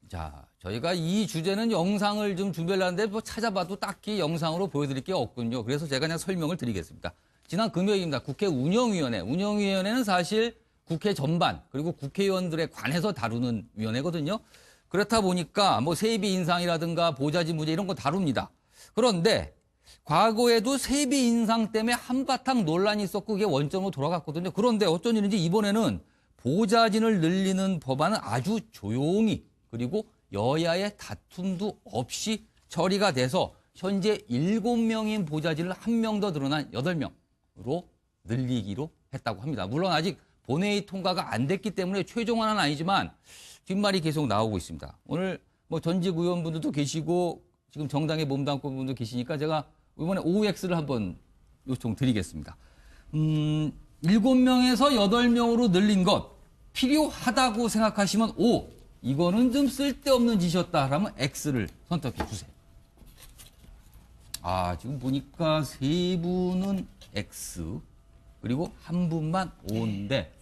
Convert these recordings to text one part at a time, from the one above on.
자, 저희가 이 주제는 영상을 좀 준비를 하는데 뭐 찾아봐도 딱히 영상으로 보여드릴 게 없군요. 그래서 제가 그냥 설명을 드리겠습니다. 지난 금요일입니다. 국회 운영위원회. 운영위원회는 사실 국회 전반 그리고 국회의원들에 관해서 다루는 위원회거든요. 그렇다 보니까 뭐 세비 인상이라든가 보좌진 문제 이런 거 다룹니다. 그런데 과거에도 세비 인상 때문에 한바탕 논란이 있었고 그게 원점으로 돌아갔거든요. 그런데 어쩐 일인지 이번에는 보좌진을 늘리는 법안은 아주 조용히 그리고 여야의 다툼도 없이 처리가 돼서 현재 7명인 보좌진을 1명 더 늘어난 8명으로 늘리기로 했다고 합니다. 물론 아직 본회의 통과가 안 됐기 때문에 최종안은 아니지만 뒷말이 계속 나오고 있습니다. 오늘 뭐 전직 의원분들도 계시고 지금 정당에 몸담고 분도 계시니까 제가 이번에 OX를 한번 요청드리겠습니다. 7명에서 8명으로 늘린 것 필요하다고 생각하시면 O, 이거는 좀 쓸데없는 짓이었다 라면 X를 선택해 주세요. 지금 보니까 세 분은 X 그리고 한 분만 O인데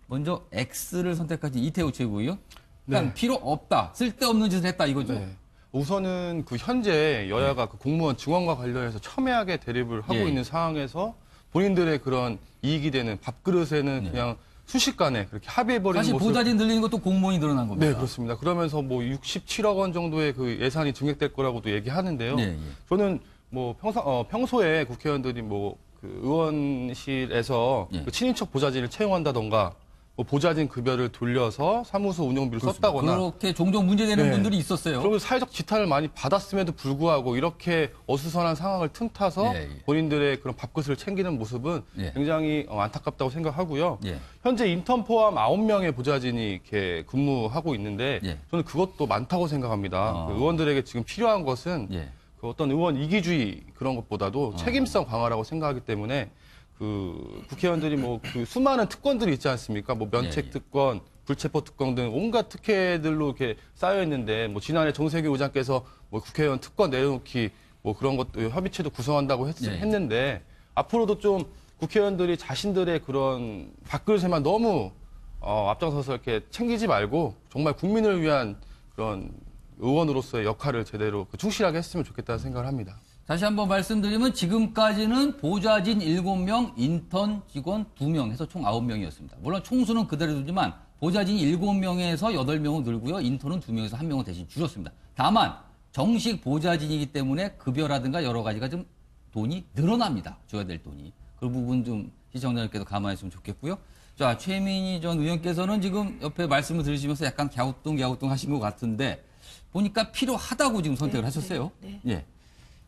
먼저 X를 선택하신 이태우 최고위원. 그러니까 필요 없다, 쓸데없는 짓을 했다 이거죠. 네. 우선은 그 현재 여야가 그 공무원 증원과 관련해서 첨예하게 대립을 하고 있는 상황에서 본인들의 그런 이익이 되는 밥그릇에는 그냥 순식간에 그렇게 합의해버리는 사실 모습. 보좌진 늘리는 것도 공무원이 늘어난 겁니다. 네, 그렇습니다. 그러면서 뭐 67억 원 정도의 그 예산이 증액될 거라고도 얘기하는데요. 저는 뭐 평소에 국회의원들이 뭐 그 의원실에서 그 친인척 보좌진을 채용한다던가 뭐 보좌진 급여를 돌려서 사무소 운영비를 썼다거나 그렇게 종종 문제되는 분들이 있었어요. 그리고 사회적 지탄을 많이 받았음에도 불구하고 이렇게 어수선한 상황을 틈타서 본인들의 그런 밥그릇을 챙기는 모습은 굉장히 안타깝다고 생각하고요. 현재 인턴 포함 9명의 보좌진이 이렇게 근무하고 있는데 저는 그것도 많다고 생각합니다. 그 의원들에게 지금 필요한 것은 그 어떤 의원 이기주의 그런 것보다도 책임성 강화라고 생각하기 때문에 그 국회의원들이 뭐 그 수많은 특권들이 있지 않습니까? 뭐 면책 특권, 불체포 특권 등 온갖 특혜들로 이렇게 쌓여 있는데 뭐 지난해 정세균 의장께서 뭐 국회의원 특권 내려놓기 뭐 그런 것도 협의체도 구성한다고 했는데 앞으로도 좀 국회의원들이 자신들의 그런 밥그릇에만 너무 앞장서서 이렇게 챙기지 말고 정말 국민을 위한 그런 의원으로서의 역할을 제대로 충실하게 했으면 좋겠다는 생각을 합니다. 다시 한번 말씀드리면 지금까지는 보좌진 7명, 인턴 직원 2명 해서 총 9명이었습니다. 물론 총수는 그대로 두지만 보좌진이 7명에서 8명으로 늘고요. 인턴은 2명에서 1명을 대신 줄였습니다. 다만 정식 보좌진이기 때문에 급여라든가 여러 가지가 좀 돈이 늘어납니다. 줘야 될 돈이. 그 부분 좀 시청자님께서 감안했으면 좋겠고요. 자, 최민희 전 의원께서는 지금 옆에 말씀을 들으시면서 약간 갸우뚱 하신 것 같은데 보니까 필요하다고 지금 선택을 하셨어요. 예.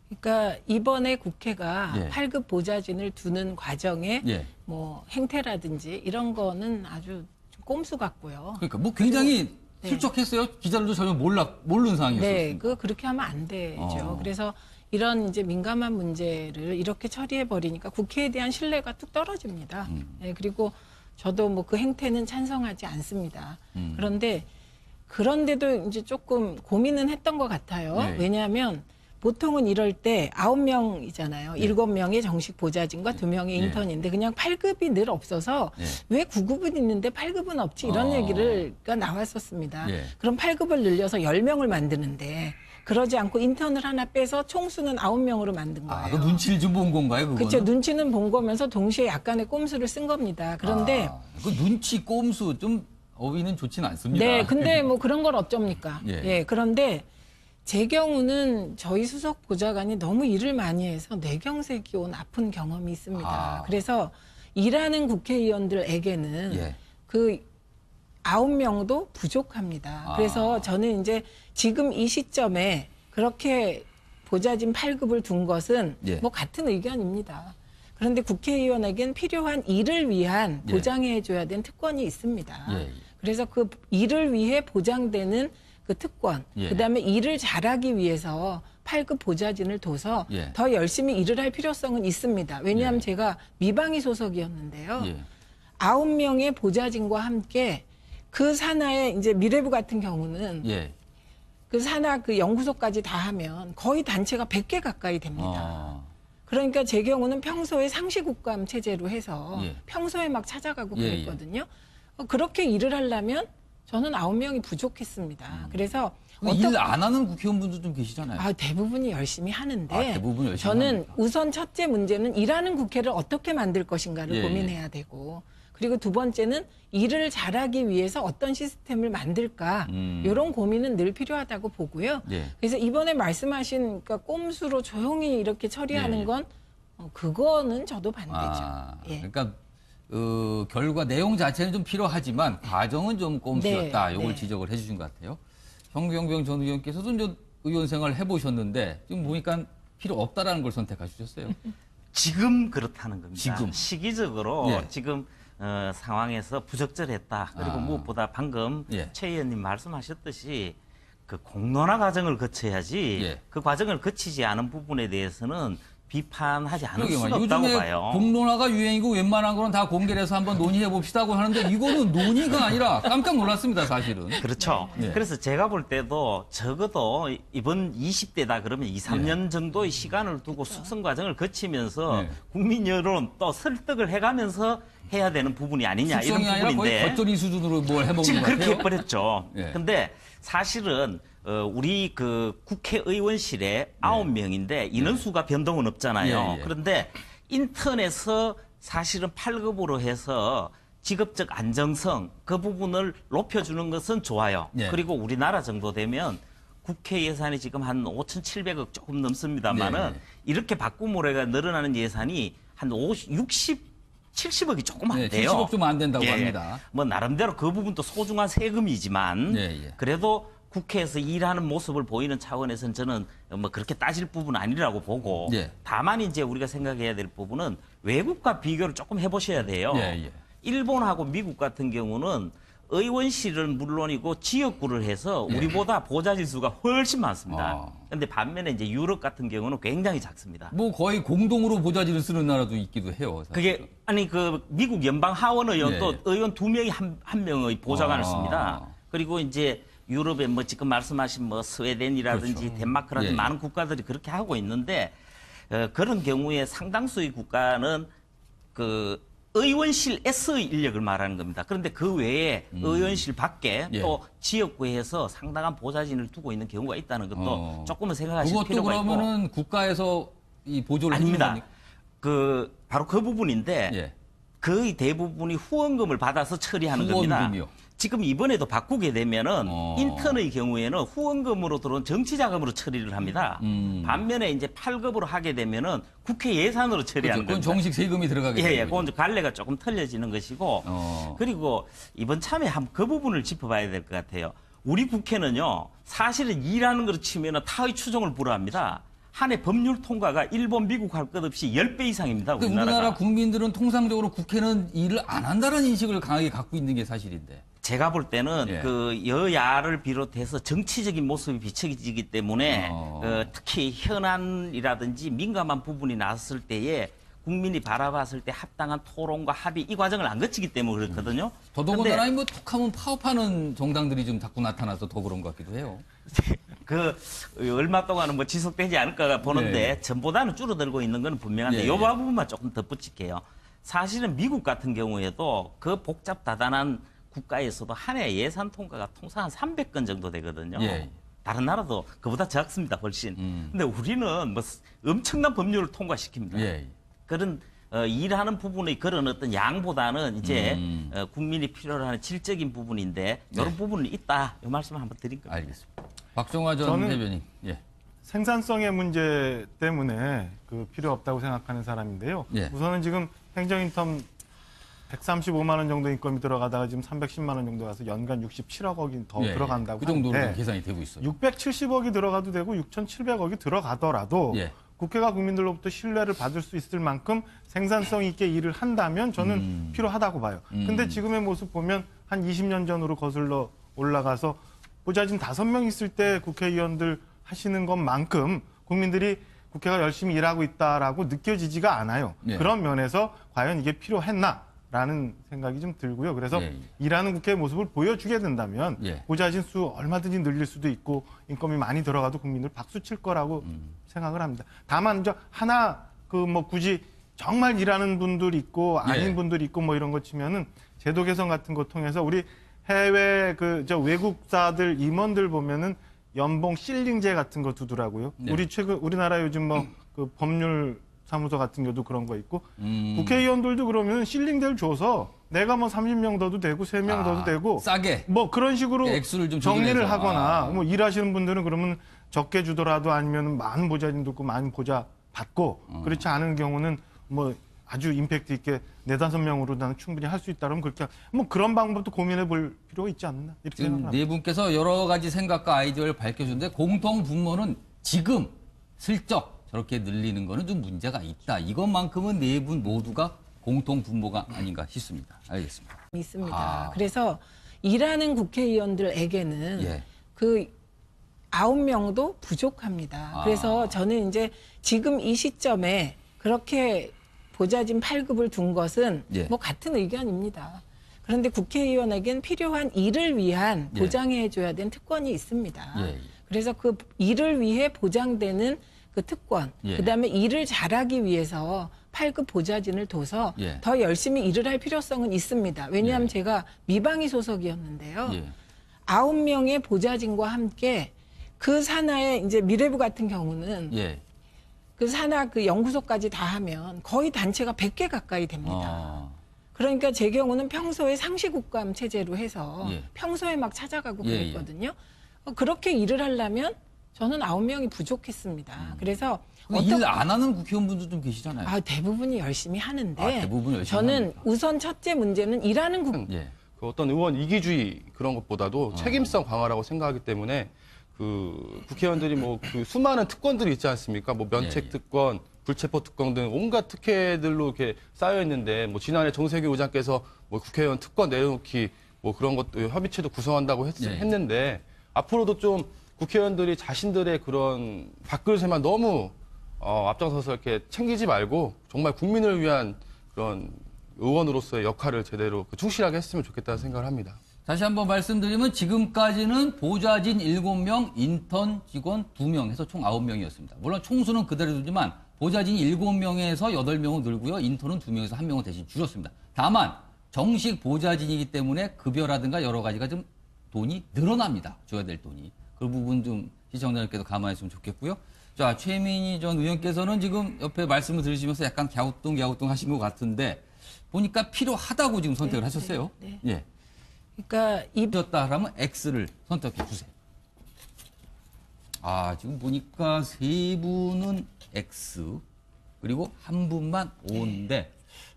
그러니까 이번에 국회가 8급 보좌진을 두는 과정에 뭐 행태라든지 이런 거는 아주 꼼수 같고요. 그러니까 뭐 굉장히 실족했어요. 기자들도 전혀 모르는 상황이었어요. 네, 그렇게 하면 안 되죠. 그래서 이런 이제 민감한 문제를 이렇게 처리해 버리니까 국회에 대한 신뢰가 뚝 떨어집니다. 네, 그리고 저도 뭐 그 행태는 찬성하지 않습니다. 그런데도 이제 조금 고민은 했던 것 같아요. 왜냐하면 보통은 이럴 때 9명이잖아요. 7명의 정식 보좌진과 2명의 인턴인데 그냥 8급이 늘 없어서 왜 9급은 있는데 8급은 없지 이런 얘기가 나왔었습니다. 그럼 8급을 늘려서 10명을 만드는데 그러지 않고 인턴을 하나 빼서 총수는 9명으로 만든 거예요. 그 눈치를 좀 본 건가요? 그거는? 그렇죠. 눈치는 본 거면서 동시에 약간의 꼼수를 쓴 겁니다. 그런데 그 눈치 꼼수 좀 어휘는 좋지는 않습니다. 네, 근데 뭐 그런 걸 어쩝니까? 그런데 제 경우는 저희 수석 보좌관이 너무 일을 많이 해서 뇌경색이 온 아픈 경험이 있습니다. 그래서 일하는 국회의원들에게는 그 9명도 부족합니다. 그래서 저는 이제 지금 이 시점에 그렇게 보좌진 8급을 둔 것은 뭐 같은 의견입니다. 그런데 국회의원에겐 필요한 일을 위한 보장해줘야 되는 특권이 있습니다. 그래서 그 일을 위해 보장되는 그 특권, 그다음에 일을 잘하기 위해서 8급 보좌진을 둬서 더 열심히 일을 할 필요성은 있습니다. 왜냐하면 제가 미방위 소속이었는데요. 9명의 보좌진과 함께 그 산하에 이제 미래부 같은 경우는 그 산하 그 연구소까지 다 하면 거의 단체가 100개 가까이 됩니다. 그러니까 제 경우는 평소에 상시국감 체제로 해서 평소에 막 찾아가고 그랬거든요. 그렇게 일을 하려면 저는 9명이 부족했습니다. 그래서 일 안 하는 국회의원분도 좀 계시잖아요. 대부분이 열심히 하는데 대부분 열심히 저는 합니까? 우선 첫째 문제는 일하는 국회를 어떻게 만들 것인가를 고민해야 되고 그리고 두 번째는 일을 잘하기 위해서 어떤 시스템을 만들까 이런 고민은 늘 필요하다고 보고요. 그래서 이번에 말씀하신 그러니까 꼼수로 조용히 이렇게 처리하는 건 그거는 저도 반대죠. 그러니까 결과 내용 자체는 좀 필요하지만 과정은 좀 꼼수였다. 이걸 지적을 해주신 것 같아요. 정경병 전 의원께서도 좀 의원 생활을 해보셨는데 지금 보니까 필요 없다라는 걸 선택하셨어요. 지금 그렇다는 겁니다. 지금. 시기적으로 지금 상황에서 부적절했다. 그리고 무엇보다 방금 최 의원님 말씀하셨듯이 그 공론화 과정을 거쳐야지 그 과정을 거치지 않은 부분에 대해서는 비판하지 않을 수가 없다고 요즘에 봐요. 공론화가 유행이고 웬만한 거는 다 공개를 해서 한번 논의해 봅시다고 하는데 이거는 논의가 아니라 깜짝 놀랐습니다, 사실은. 그렇죠. 그래서 제가 볼 때도 적어도 이번 20대다 그러면 2, 3년 정도의 시간을 두고 숙성 과정을 거치면서 국민 여론 또 설득을 해가면서 해야 되는 부분이 아니냐 이런 부분인데. 아니라 거의 겉절이 수준으로 뭘 해먹는 지금 것 같아요. 그렇게 해버렸죠. 근데 사실은 우리 그 국회의원실에 9명인데 인원수가 변동은 없잖아요. 그런데 인턴에서 사실은 8급으로 해서 직업적 안정성 그 부분을 높여주는 것은 좋아요. 그리고 우리나라 정도 되면 국회 예산이 지금 한 5,700억 조금 넘습니다만은 이렇게 바꾸모래가 늘어나는 예산이 한 70억이 조금 안 돼요. 70억 좀 안 된다고 합니다. 뭐 나름대로 그 부분도 소중한 세금이지만 그래도 국회에서 일하는 모습을 보이는 차원에서는 저는 뭐 그렇게 따질 부분은 아니라고 보고 다만 이제 우리가 생각해야 될 부분은 외국과 비교를 조금 해보셔야 돼요. 일본하고 미국 같은 경우는 의원실은 물론이고 지역구를 해서 우리보다 보좌 지수가 훨씬 많습니다. 그런데 반면에 이제 유럽 같은 경우는 굉장히 작습니다. 뭐 거의 공동으로 보좌진을 쓰는 나라도 있기도 해요. 사실. 그게 아니 그 미국 연방 하원 의원도 의원 2명이 한 명의 보좌관을 씁니다. 그리고 이제 유럽에 뭐 지금 말씀하신 뭐 스웨덴이라든지 덴마크라든지 많은 국가들이 그렇게 하고 있는데 그런 경우에 상당수의 국가는 그 의원실에서의 인력을 말하는 겁니다. 그런데 그 외에 의원실 밖에 또 지역구에서 상당한 보좌진을 두고 있는 경우가 있다는 것도 조금은 생각하실 필요가 있고. 그것도 그러면은 국가에서 이 보조를 해주는 아닙니다. 겁니까? 그 바로 그 부분인데 거의 대부분이 후원금을 받아서 처리하는 겁니다. 지금 이번에도 바꾸게 되면은 인턴의 경우에는 후원금으로 들어온 정치자금으로 처리를 합니다. 반면에 이제 8급으로 하게 되면은 국회 예산으로 처리하는 그건 겁니다. 정식 세금이 들어가게 되는 그건 갈래가 조금 틀려지는 것이고 그리고 이번 참에 그 부분을 짚어봐야 될 것 같아요. 우리 국회는요 사실은 일하는 걸로 치면은 타의 추종을 불허합니다. 한 해 법률 통과가 일본, 미국 할 것 없이 10배 이상입니다. 우리나라 국민들은 통상적으로 국회는 일을 안 한다는 인식을 강하게 갖고 있는 게 사실인데. 제가 볼 때는 그 여야를 비롯해서 정치적인 모습이 비춰지기 때문에 특히 현안이라든지 민감한 부분이 나왔을 때에 국민이 바라봤을 때 합당한 토론과 합의 이 과정을 안 거치기 때문에 그렇거든요. 더더군다나 뭐 톡하면 파업하는 정당들이 좀 자꾸 나타나서 더 그런 것 같기도 해요. 그 얼마 동안은 뭐 지속되지 않을까 보는데 전보다는 줄어들고 있는 건 분명한데 이 부분만 조금 덧붙일게요. 사실은 미국 같은 경우에도 그 복잡다단한 국가에서도 한 해 예산 통과가 통상 한 300건 정도 되거든요. 다른 나라도 그보다 적습니다, 훨씬. 근데 우리는 뭐 엄청난 법률을 통과시킵니다. 그런 일하는 부분의 그런 어떤 양보다는 이제 국민이 필요로 하는 질적인 부분인데 이런 부분은 있다. 이 말씀을 한번 드린 겁니다. 알겠습니다. 박종화 전 대변인. 생산성의 문제 때문에 그 필요 없다고 생각하는 사람인데요. 우선은 지금 행정인턴 135만 원 정도 인건비 들어가다가 지금 310만 원 정도 가서 연간 67억 원이 더 들어간다고 그 정도로 하는데 계산이 되고 있어요. 670억이 들어가도 되고 6,700억이 들어가더라도 국회가 국민들로부터 신뢰를 받을 수 있을 만큼 생산성 있게 일을 한다면 저는 필요하다고 봐요. 근데 지금의 모습 보면 한 20년 전으로 거슬러 올라가서 보좌진 5명 있을 때 국회의원들 하시는 것만큼 국민들이 국회가 열심히 일하고 있다라고 느껴지지가 않아요. 그런 면에서 과연 이게 필요했나? 라는 생각이 좀 들고요. 그래서 일하는 국회의 모습을 보여주게 된다면 보좌진 수 얼마든지 늘릴 수도 있고 인건비 많이 들어가도 국민들 박수 칠 거라고 생각을 합니다. 다만 저 하나 그 뭐 굳이 정말 일하는 분들 있고 아닌 분들 있고 뭐 이런 거 치면은 제도 개선 같은 거 통해서 우리 해외 외국사들 임원들 보면은 연봉 실링제 같은 거 두더라고요. 네. 우리나라 요즘 뭐 그 법률 사무소 같은 경우도 그런 거 있고 국회의원들도 그러면 실링제를 줘서 내가 뭐 30명 더도 되고 3명 더도 되고 싸게 뭐 그런 식으로 액수를 좀 정리를 조절해서. 하거나 뭐 일하시는 분들은 그러면 적게 주더라도 아니면 많은 보좌진도 있고 많은 보좌 받고 그렇지 않은 경우는 뭐 아주 임팩트 있게 4-5명으로 나는 충분히 할 수 있다면 그렇게 뭐 그런 방법도 고민해 볼 필요가 있지 않나 이렇게 지금 생각합니다. 네 분께서 여러 가지 생각과 아이디어를 밝혀주는데 공통 분모는 지금 슬쩍 저렇게 늘리는 거는 좀 문제가 있다. 이것만큼은 네 분 모두가 공통 분모가 아닌가 싶습니다. 알겠습니다. 있습니다. 그래서 일하는 국회의원들에게는 예. 그 9명도 부족합니다. 그래서 저는 이제 지금 이 시점에 그렇게 보좌진 8급을 둔 것은 예. 뭐 같은 의견입니다. 그런데 국회의원에겐 필요한 일을 위한 예. 보장해줘야 되는 특권이 있습니다. 예, 예. 그래서 그 일을 위해 보장되는 그 특권, 예. 그다음에 일을 잘하기 위해서 8급 보좌진을 둬서 예. 더 열심히 일을 할 필요성은 있습니다. 왜냐하면 예. 제가 미방위 소속이었는데요. 예. 9명의 보좌진과 함께 그 산하의 이제 미래부 같은 경우는 예. 그 산하 그 연구소까지 다 하면 거의 단체가 100개 가까이 됩니다. 그러니까 제 경우는 평소에 상시국감 체제로 해서 예. 평소에 막 찾아가고 예, 그랬거든요. 그렇게 일을 하려면 저는 9명이 부족했습니다. 그래서 일 안 하는 국회의원분도 좀 계시잖아요. 대부분이 열심히 하는데 대부분 열심히 저는 합니까? 우선 첫째 문제는 일하는 예. 그 어떤 의원 이기주의 그런 것보다도 책임성 강화라고 생각하기 때문에 그 국회의원들이 뭐 그 수많은 특권들이 있지 않습니까? 뭐 면책 예, 예. 특권, 불체포 특권 등 온갖 특혜들로 이렇게 쌓여 있는데 뭐 지난해 정세균 의장께서 뭐 국회의원 특권 내려놓기 뭐 그런 것도 협의체도 구성한다고 예. 했는데 앞으로도 좀 국회의원들이 자신들의 그런 밥그릇에만 너무 앞장서서 이렇게 챙기지 말고 정말 국민을 위한 그런 의원으로서의 역할을 제대로 충실하게 했으면 좋겠다는 생각을 합니다. 다시 한번 말씀드리면 지금까지는 보좌진 7명, 인턴 직원 2명 해서 총 9명이었습니다. 물론 총수는 그대로 두지만 보좌진 7명에서 8명은 늘고요. 인턴은 2명에서 1명은 대신 줄였습니다. 다만 정식 보좌진이기 때문에 급여라든가 여러 가지가 좀 돈이 늘어납니다. 줘야 될 돈이. 그 부분 좀 시청자님께서 감안했으면 좋겠고요. 자, 최민희 전 의원께서는 지금 옆에 말씀을 들으시면서 약간 갸우뚱 하신 것 같은데 보니까 필요하다고 지금 선택을 하셨어요. 네. 예. 그러니까 졌다 하면 X를 선택해 주세요. 지금 보니까 세 분은 X 그리고 한 분만 O인데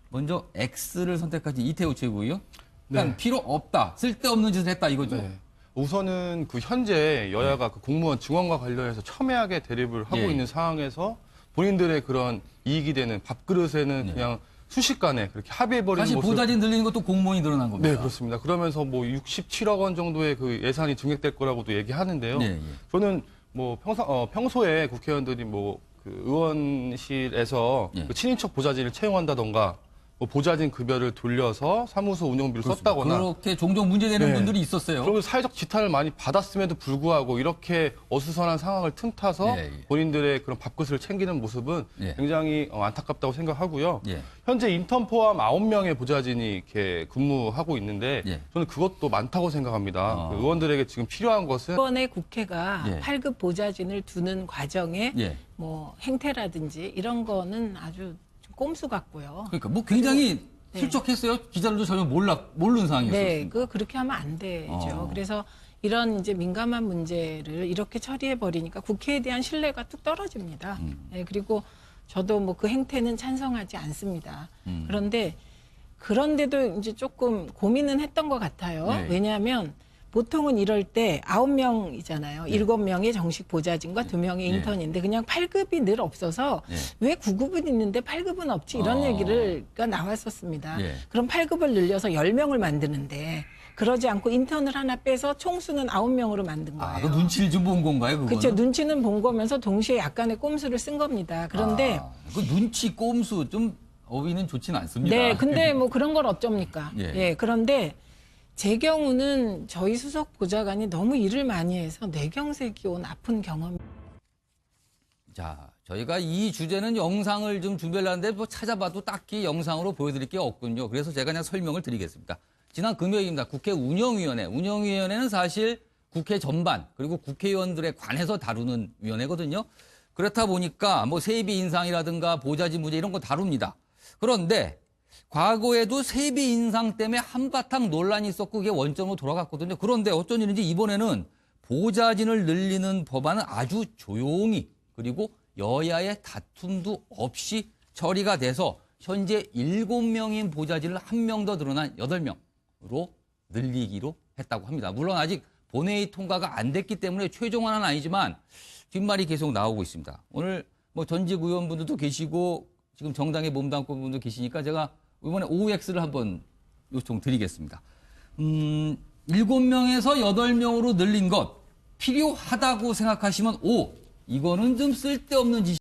먼저 X를 선택하신 이태우 최고위요. 그러니까 필요 없다, 쓸데없는 짓을 했다 이거죠. 네. 우선은 그 현재 여야가 그 공무원 증원과 관련해서 첨예하게 대립을 하고 예. 있는 상황에서 본인들의 그런 이익이 되는 밥그릇에는 그냥 순식간에 그렇게 합의해버리는 사실 모습. 보좌진 늘리는 것도 공무원이 늘어난 겁니다. 네, 그렇습니다. 그러면서 뭐 67억 원 정도의 그 예산이 증액될 거라고도 얘기하는데요. 네, 예. 저는 뭐 평소에 국회의원들이 뭐 그 의원실에서 예. 그 친인척 보좌진을 채용한다던가 뭐 보좌진 급여를 돌려서 사무소 운영비를 썼다거나 그렇게 종종 문제되는 네. 분들이 있었어요. 그러면 사회적 지탄을 많이 받았음에도 불구하고 이렇게 어수선한 상황을 틈타서 예, 예. 본인들의 그런 밥그릇을 챙기는 모습은 예. 굉장히 안타깝다고 생각하고요. 예. 현재 인턴 포함 9명의 보좌진이 이렇게 근무하고 있는데 예. 저는 그것도 많다고 생각합니다. 그 의원들에게 지금 필요한 것은 이번에 국회가 예. 8급 보좌진을 두는 과정에 예. 뭐 행태라든지 이런 거는 아주 좀 꼼수 같고요. 그러니까 뭐 굉장히 네. 실적했어요. 기자들도 전혀 모르는 상황이었어요. 네, 그렇게 하면 안 되죠. 그래서 이런 이제 민감한 문제를 이렇게 처리해 버리니까 국회에 대한 신뢰가 뚝 떨어집니다. 네, 그리고 저도 뭐 그 행태는 찬성하지 않습니다. 그런데도 이제 조금 고민은 했던 것 같아요. 네. 왜냐하면 보통은 이럴 때 9명이잖아요. 7명의 정식 보좌진과 2명의 인턴인데 그냥 8급이 늘 없어서 왜 9급은 있는데 8급은 없지 이런 얘기가 나왔었습니다. 그럼 8급을 늘려서 10명을 만드는데 그러지 않고 인턴을 하나 빼서 총수는 9명으로 만든 거예요. 그 눈치를 좀 본 건가요, 그거는? 그렇죠. 눈치는 본 거면서 동시에 약간의 꼼수를 쓴 겁니다. 그런데 그 눈치 꼼수 좀 어휘는 좋지는 않습니다. 네, 근데 뭐 그런 걸 어쩝니까? 예. 그런데 제 경우는 저희 수석 보좌관이 너무 일을 많이 해서 뇌경색이 온 아픈 경험. 자, 저희가 이 주제는 영상을 좀 준비하려는데 뭐 찾아봐도 딱히 영상으로 보여드릴 게 없군요. 그래서 제가 그냥 설명을 드리겠습니다. 지난 금요일입니다. 국회 운영위원회는 사실 국회 전반 그리고 국회의원들에 관해서 다루는 위원회거든요. 그렇다 보니까 뭐 세비 인상이라든가 보좌진 문제 이런 거 다룹니다. 그런데 과거에도 세비 인상 때문에 한바탕 논란이 있었고 그게 원점으로 돌아갔거든요. 그런데 어쩐 일인지 이번에는 보좌진을 늘리는 법안은 아주 조용히 그리고 여야의 다툼도 없이 처리가 돼서 현재 7명인 보좌진을 1명 더 늘어난 8명으로 늘리기로 했다고 합니다. 물론 아직 본회의 통과가 안 됐기 때문에 최종안은 아니지만 뒷말이 계속 나오고 있습니다. 오늘 뭐 전직 의원분들도 계시고 지금 정당에 몸담고 분도 계시니까 제가 이번에 OX를 한번 요청드리겠습니다. 7명에서 8명으로 늘린 것 필요하다고 생각하시면 O. 이거는 좀 쓸데없는 짓이